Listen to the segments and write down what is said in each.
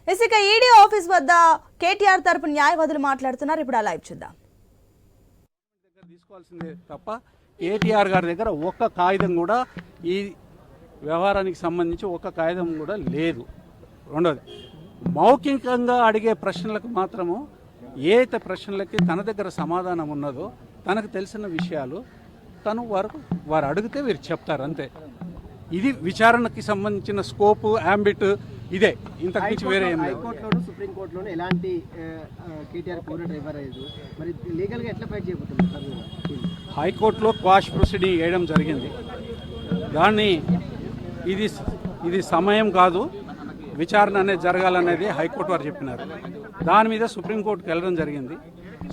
ఇక ED office వద్ద కేటీఆర్ తరపు న్యాయవాదులు మాట్లాడుతున్నారు. ఇప్పుడు ఆ లైవ్ చూద్దాం. తీసుకోవాల్సిందే తప్ప కేటీఆర్ గారి దగ్గర ఒక్క కాగితం కూడా ఈ వ్యవహారానికి సంబంధించి ఒక్క కాగితం కూడా లేదు. రెండోది, మౌఖికంగా అడిగే ప్రశ్నలకు మాత్రము ఏ ప్రశ్నలకి తన దగ్గర సమాధానం ఉన్నదో తనకు తెలిసిన విషయాలు తను వారు అడిగితే వీరు చెప్తారు, అంతే. ఇది విచారణకి సంబంధించిన స్కోపు, యాంబిట్ ఇదే, ఇంతకు మించి వేరే ఏం లేదు. హైకోర్టులోను సుప్రీంకోర్టులోను ఎలాంటి కేటీఆర్ కోర్టు రిఫర్ అయ్యేది, మరి లీగల్గా ఎట్లా ఫైట్ చేయబోతున్నారు? హైకోర్టులో క్వాష్ ప్రొసీడింగ్ వేయడం జరిగింది. దాన్ని ఇది సమయం కాదు, విచారణ అనేది జరగాలనేది హైకోర్టు వారు చెప్పినారు. దాని మీద సుప్రీంకోర్టుకు వెళ్ళడం జరిగింది.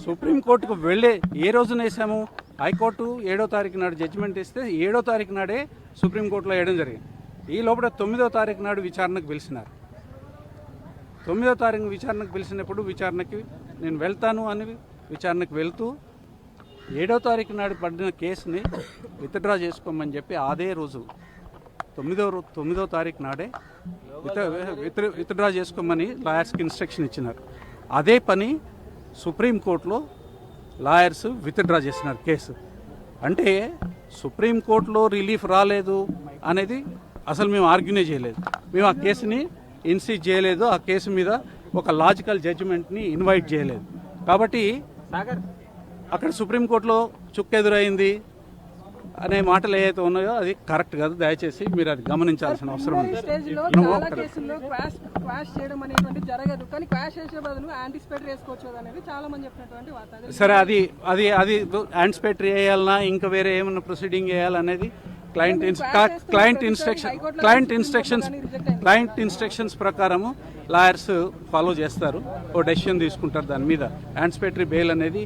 సుప్రీంకోర్టుకు వెళ్ళే ఏ రోజున వేసాము, హైకోర్టు 7వ తారీఖు నాడు జడ్జిమెంట్ ఇస్తే 7వ తారీఖు నాడే సుప్రీంకోర్టులో వేయడం జరిగింది. ఈ లోపల 9వ తారీఖు నాడు విచారణకు పిలిచినారు. 9వ తారీఖు విచారణకు పిలిచినప్పుడు విచారణకి నేను వెళ్తాను అని విచారణకు వెళ్తూ 7వ తారీఖు నాడు పడిన కేసుని విత్డ్రా చేసుకోమని చెప్పి అదే రోజు 9వ తారీఖు నాడే విత్డ్రా చేసుకోమని లాయర్స్కి ఇన్స్ట్రక్షన్ ఇచ్చినారు. అదే పని సుప్రీంకోర్టులో లాయర్స్ విత్డ్రా చేసినారు కేసు. అంటే సుప్రీంకోర్టులో రిలీఫ్ రాలేదు అనేది అసలు మేము ఆర్గ్యూనే చేయలేదు. మేము ఆ కేసుని ఇన్సీజ్ చేయలేదు, ఆ కేసు మీద ఒక లాజికల్ జడ్జిమెంట్ని ఇన్వైట్ చేయలేదు. కాబట్టి అక్కడ సుప్రీంకోర్టులో చుక్కెదురైంది అనే మాటలు ఏవైతే ఉన్నాయో అది కరెక్ట్ కాదు. దయచేసి మీరు అది గమనించాల్సిన అవసరం ఉంది. సరే, అది యాంటిసిపేటరీ వేయాలన్నా ఇంకా వేరే ఏమన్నా ప్రొసీడింగ్ వేయాలనేది క్లయింట్ ఇన్స్ట్రక్షన్స్ ప్రకారము లాయర్స్ ఫాలో చేస్తారు, ఓ డెసిషన్ తీసుకుంటారు. దాని మీద యాంటిసిపేటరీ బెయిల్ అనేది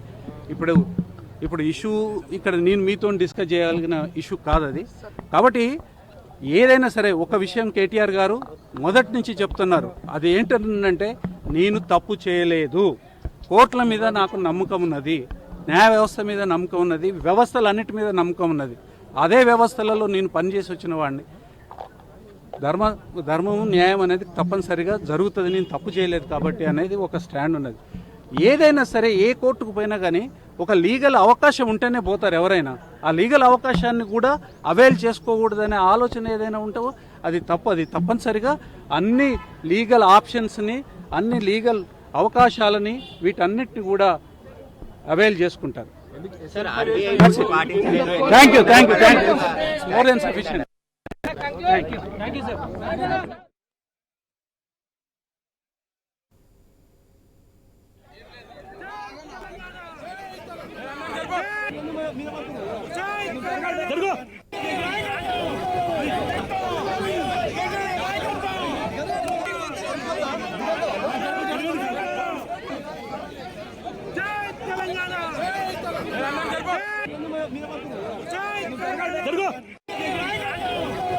ఇప్పుడు ఇష్యూ ఇక్కడ నేను మీతో డిస్కస్ చేయగలిగిన ఇష్యూ కాదు అది. కాబట్టి ఏదైనా సరే ఒక విషయం కేటీఆర్ గారు మొదటి నుంచి చెప్తున్నారు, అది ఏంటంటే నేను తప్పు చేయలేదు, కోర్టుల మీద నాకు నమ్మకం ఉన్నది, న్యాయ వ్యవస్థ మీద నమ్మకం ఉన్నది, వ్యవస్థలన్నిటి మీద నమ్మకం ఉన్నది. అదే వ్యవస్థలలో నేను పనిచేసి వచ్చిన వాడిని. ధర్మము న్యాయం అనేది తప్పనిసరిగా జరుగుతుంది, నేను తప్పు చేయలేదు కాబట్టి అనేది ఒక స్టాండ్ ఉన్నది. ఏదైనా సరే ఏ కోర్టుకు పోయినా కానీ ఒక లీగల్ అవకాశం ఉంటేనే పోతారు ఎవరైనా. ఆ లీగల్ అవకాశాన్ని కూడా అవైల్ చేసుకోకూడదనే ఆలోచన ఏదైనా ఉంటో అది తప్పు. అది తప్పనిసరిగా అన్ని లీగల్ ఆప్షన్స్ని, అన్ని లీగల్ అవకాశాలని, వీటన్నిటిని కూడా అవైల్ చేసుకుంటారు. Thank you more than sufficient. Thank you sir. జరుగు